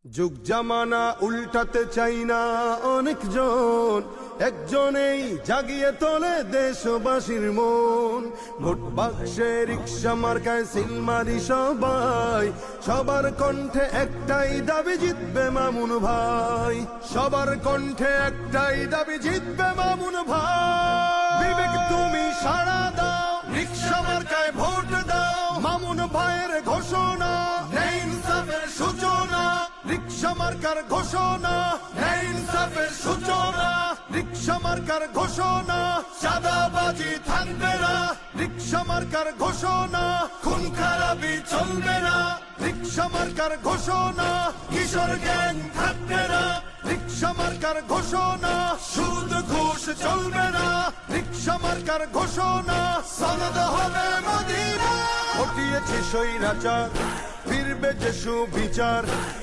যুগ জামানা উল্টাতে চাই না অনেকজন, একজনেই জাগিয়ে তোলে দেশবাসীর মন। ভোট বাক্সে রিক্সা মার্কায় সিল মারি সবাই, সবার কণ্ঠে একটাই দাবি জিতবে মামুন ভাই। সবার কণ্ঠে একটাই দাবি জিতবে মামুন ভাই। বিবেক তুমি সাড়া দাও, রিক্সা মার্কায় ভোট দাও। মামুন ভাইয়ের ঘোষণা, ন্যায় ইনসাফের সূচনা। রিক্সা মার্কার ঘোষণা, ন্যায় ইনসাফের সূচনা। রিক্সা মার্কার ঘোষণা, চাঁদাবাজি থাকবে না। রিক্সা মার্কার ঘোষণা, খুন খারাপি চলবে না। রিক্সা মার্কার ঘোষণা, কিশোর গ্যাং থাকবে না। রিক্সা মার্কার ঘোষণা, সুদ ঘুষ চলবে না। রিক্সা মার্কার ঘোষণা, সনদ হবে মদিনা। হটিয়েছে স্বৈরাচার, ফিরবে যে সুবিচার।